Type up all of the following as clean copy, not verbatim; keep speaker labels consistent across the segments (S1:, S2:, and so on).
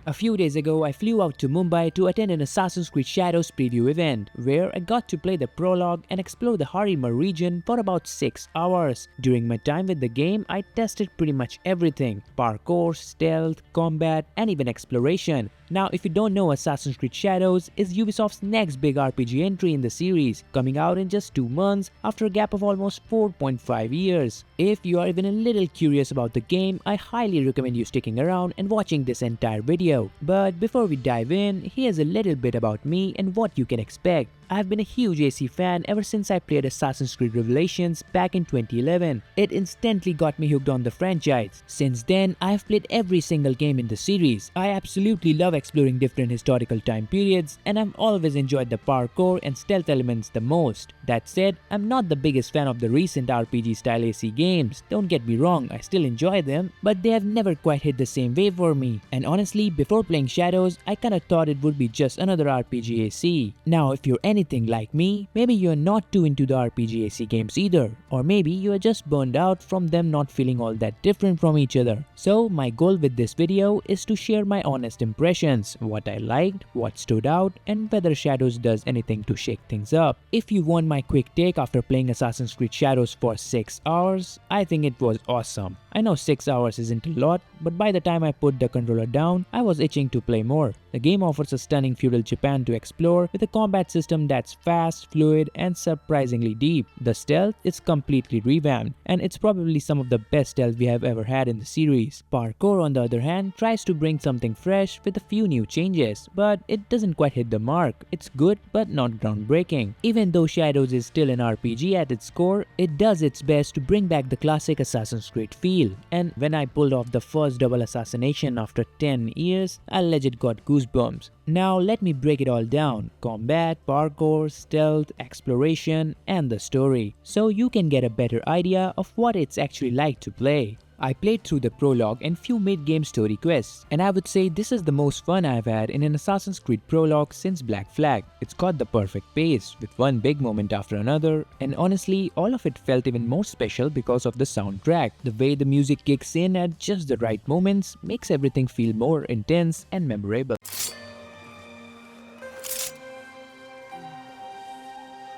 S1: A few days ago, I flew out to Mumbai to attend an Assassin's Creed Shadows preview event, where I got to play the prologue and explore the Harima region for about 6 hours. During my time with the game, I tested pretty much everything: parkour, stealth, combat, and even exploration. Now, if you don't know, Assassin's Creed Shadows is Ubisoft's next big RPG entry in the series, coming out in just 2 months after a gap of almost 4.5 years. If you are even a little curious about the game, I highly recommend you sticking around and watching this entire video. But before we dive in, here's a little bit about me and what you can expect. I've been a huge AC fan ever since I played Assassin's Creed Revelations back in 2011. It instantly got me hooked on the franchise. Since then, I've played every single game in the series. I absolutely love exploring different historical time periods, and I've always enjoyed the parkour and stealth elements the most. That said, I'm not the biggest fan of the recent RPG style AC games. Don't get me wrong, I still enjoy them, but they have never quite hit the same way for me. And honestly, before playing Shadows, I kinda thought it would be just another RPG AC. Now, if you're anything like me, maybe you're not too into the RPG AC games either, or maybe you are just burned out from them not feeling all that different from each other. So my goal with this video is to share my honest impressions, what I liked, what stood out, and whether Shadows does anything to shake things up. If you want my quick take after playing Assassin's Creed Shadows for 6 hours, I think it was awesome. I know 6 hours isn't a lot, but by the time I put the controller down, I was itching to play more. The game offers a stunning feudal Japan to explore with a combat system that's fast, fluid, and surprisingly deep. The stealth is completely revamped, and it's probably some of the best stealth we have ever had in the series. Parkour, on the other hand, tries to bring something fresh with a few new changes, but it doesn't quite hit the mark. It's good, but not groundbreaking. Even though Shadows is still an RPG at its core, it does its best to bring back the classic Assassin's Creed feel. And when I pulled off the first double assassination after 10 years, I legit got goosebumps. Now let me break it all down: combat, parkour, stealth, exploration, and the story, so you can get a better idea of what it's actually like to play. I played through the prologue and few mid-game story quests, and I would say this is the most fun I've had in an Assassin's Creed prologue since Black Flag. It's got the perfect pace, with one big moment after another, and honestly, all of it felt even more special because of the soundtrack. The way the music kicks in at just the right moments makes everything feel more intense and memorable.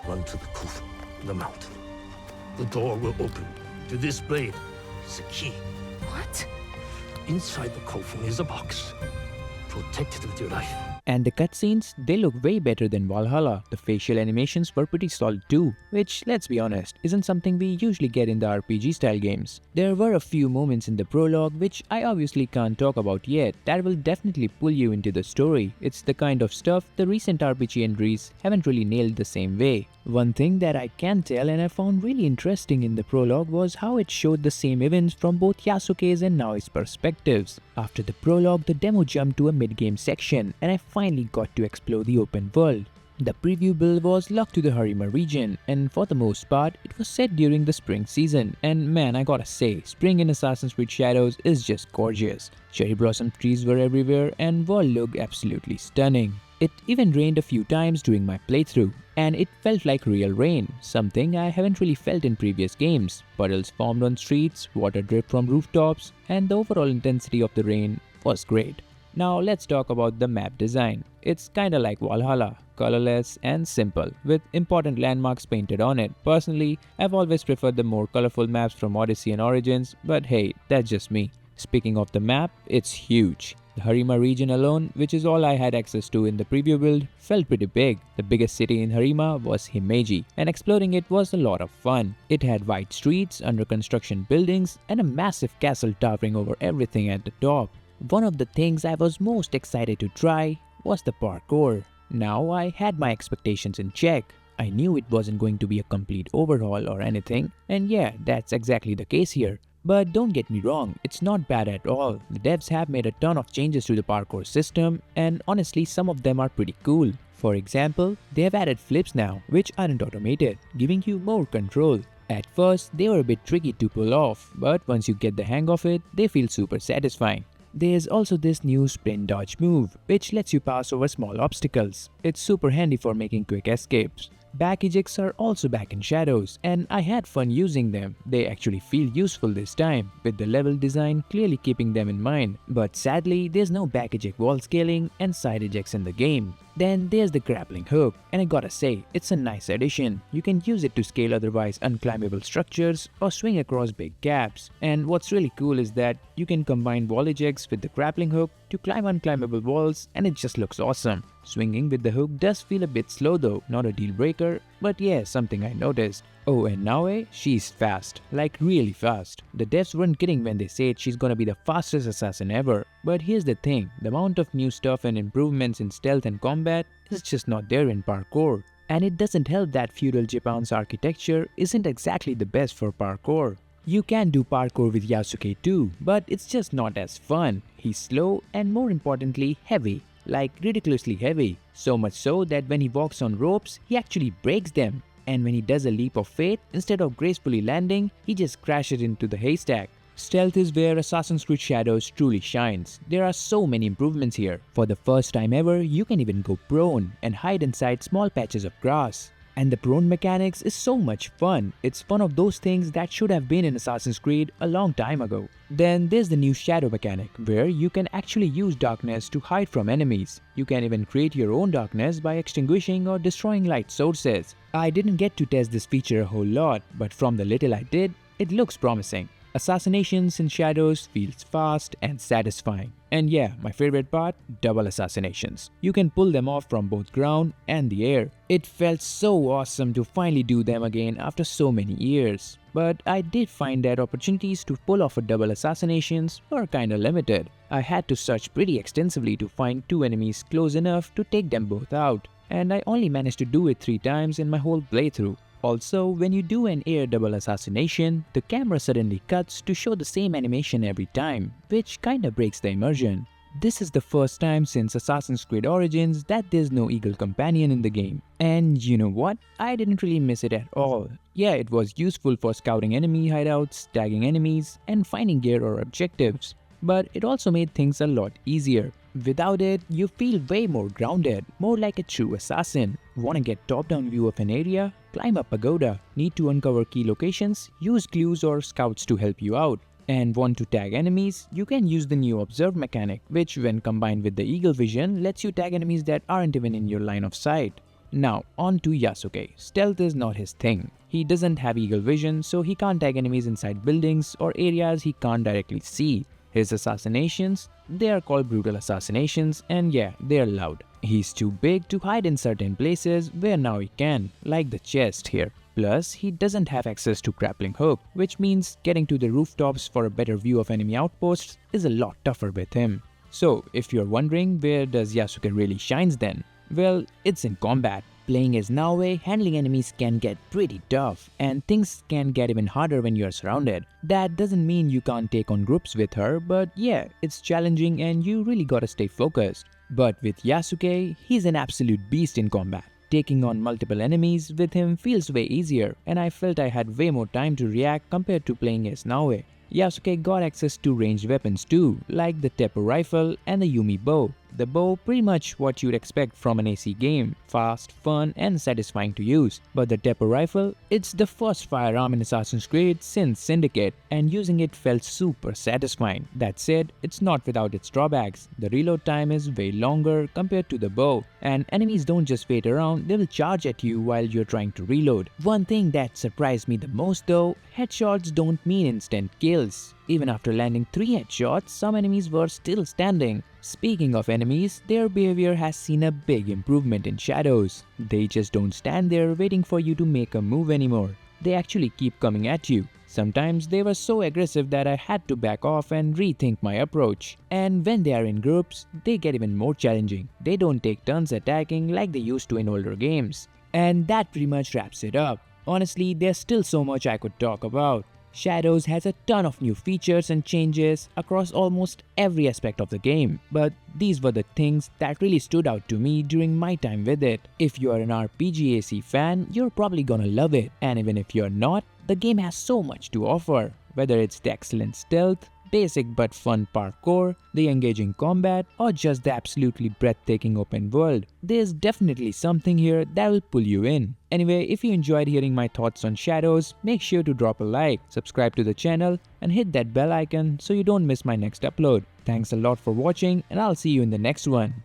S2: Run to the Kufa, the mountain. The door will open. To this blade is a key.
S3: What?
S2: Inside the coffin is a box. Protect it with your life.
S1: And the cutscenes, they look way better than Valhalla. The facial animations were pretty solid too, which, let's be honest, isn't something we usually get in the RPG style games. There were a few moments in the prologue which I obviously can't talk about yet that will definitely pull you into the story. It's the kind of stuff the recent RPG entries haven't really nailed the same way. One thing that I can tell and I found really interesting in the prologue was how it showed the same events from both Yasuke's and Naoi's perspectives. After the prologue, the demo jumped to a mid-game section and I finally got to explore the open world. The preview build was locked to the Harima region, and for the most part, it was set during the spring season. And man, I gotta say, spring in Assassin's Creed Shadows is just gorgeous. Cherry blossom trees were everywhere and world looked absolutely stunning. It even rained a few times during my playthrough, and it felt like real rain, something I haven't really felt in previous games. Puddles formed on streets, water dripped from rooftops, and the overall intensity of the rain was great. Now let's talk about the map design. It's kinda like Valhalla, colorless and simple, with important landmarks painted on it. Personally, I've always preferred the more colorful maps from Odyssey and Origins, but hey, that's just me. Speaking of the map, it's huge. The Harima region alone, which is all I had access to in the preview build, felt pretty big. The biggest city in Harima was Himeji, and exploring it was a lot of fun. It had wide streets, under construction buildings, and a massive castle towering over everything at the top. One of the things I was most excited to try was the parkour. Now I had my expectations in check. I knew it wasn't going to be a complete overhaul or anything, and yeah, that's exactly the case here. But don't get me wrong, it's not bad at all. The devs have made a ton of changes to the parkour system, and honestly some of them are pretty cool. For example, they have added flips now, which aren't automated, giving you more control. At first, they were a bit tricky to pull off, but once you get the hang of it, they feel super satisfying. There's also this new sprint dodge move, which lets you pass over small obstacles. It's super handy for making quick escapes. Back ejects are also back in Shadows, and I had fun using them. They actually feel useful this time, with the level design clearly keeping them in mind. But sadly, there's no back eject wall scaling and side ejects in the game. Then there's the grappling hook, and I gotta say, it's a nice addition. You can use it to scale otherwise unclimbable structures or swing across big gaps. And what's really cool is that you can combine wall ejects with the grappling hook to climb unclimbable walls, and it just looks awesome. Swinging with the hook does feel a bit slow though, not a deal breaker, but yeah, something I noticed. Oh, and Naoe, she's fast, like really fast. The devs weren't kidding when they said she's gonna be the fastest assassin ever. But here's the thing, the amount of new stuff and improvements in stealth and combat is just not there in Parkour. And it doesn't help that feudal Japan's architecture isn't exactly the best for Parkour. You can do Parkour with Yasuke too, but it's just not as fun. He's slow and more importantly heavy, like ridiculously heavy. So much so that when he walks on ropes, he actually breaks them. And when he does a leap of faith, instead of gracefully landing, he just crashes into the haystack. Stealth is where Assassin's Creed Shadows truly shines. There are so many improvements here. For the first time ever, you can even go prone and hide inside small patches of grass. And the prone mechanics is so much fun. It's one of those things that should have been in Assassin's Creed a long time ago. Then there's the new shadow mechanic, where you can actually use darkness to hide from enemies. You can even create your own darkness by extinguishing or destroying light sources. I didn't get to test this feature a whole lot, but from the little I did, it looks promising. Assassinations in Shadows feels fast and satisfying. And yeah, my favorite part, double assassinations. You can pull them off from both ground and the air. It felt so awesome to finally do them again after so many years. But I did find that opportunities to pull off a double assassinations were kinda limited. I had to search pretty extensively to find two enemies close enough to take them both out. And I only managed to do it 3 times in my whole playthrough. Also, when you do an air double assassination, the camera suddenly cuts to show the same animation every time, which kinda breaks the immersion. This is the first time since Assassin's Creed Origins that there's no eagle companion in the game. And you know what? I didn't really miss it at all. Yeah, it was useful for scouting enemy hideouts, tagging enemies, and finding gear or objectives. But it also made things a lot easier. Without it, you feel way more grounded, more like a true assassin. Wanna get top-down view of an area? Climb a pagoda. Need to uncover key locations? Use clues or scouts to help you out. And want to tag enemies? You can use the new observe mechanic, which when combined with the eagle vision, lets you tag enemies that aren't even in your line of sight. Now, on to Yasuke. Stealth is not his thing. He doesn't have eagle vision, so he can't tag enemies inside buildings or areas he can't directly see. His assassinations, they are called brutal assassinations, and yeah, they're loud. He's too big to hide in certain places where now he can, like the chest here. Plus, he doesn't have access to grappling hook, which means getting to the rooftops for a better view of enemy outposts is a lot tougher with him. So, if you're wondering where does Yasuke really shines then? Well, it's in combat. Playing as Naoe, handling enemies can get pretty tough, and things can get even harder when you're surrounded. That doesn't mean you can't take on groups with her, but yeah, it's challenging and you really gotta stay focused. But with Yasuke, he's an absolute beast in combat. Taking on multiple enemies with him feels way easier, and I felt I had way more time to react compared to playing as Naoe. Yasuke got access to ranged weapons too, like the Teppo rifle and the Yumi bow. The bow, pretty much what you'd expect from an AC game, fast, fun and satisfying to use. But the Teppo rifle, it's the first firearm in Assassin's Creed since Syndicate, and using it felt super satisfying. That said, it's not without its drawbacks. The reload time is way longer compared to the bow, and enemies don't just wait around, they will charge at you while you're trying to reload. One thing that surprised me the most though, headshots don't mean instant kills. Even after landing 3 headshots, some enemies were still standing. Speaking of enemies, their behavior has seen a big improvement in Shadows. They just don't stand there waiting for you to make a move anymore. They actually keep coming at you. Sometimes they were so aggressive that I had to back off and rethink my approach. And when they are in groups, they get even more challenging. They don't take turns attacking like they used to in older games. And that pretty much wraps it up. Honestly, there's still so much I could talk about. Shadows has a ton of new features and changes across almost every aspect of the game, but these were the things that really stood out to me during my time with it. If you are an RPGAC fan, you're probably gonna love it, and even if you're not, the game has so much to offer. Whether it's the excellent stealth, basic but fun parkour, the engaging combat, or just the absolutely breathtaking open world, there's definitely something here that will pull you in. Anyway, if you enjoyed hearing my thoughts on Shadows, make sure to drop a like, subscribe to the channel, and hit that bell icon so you don't miss my next upload. Thanks a lot for watching, and I'll see you in the next one.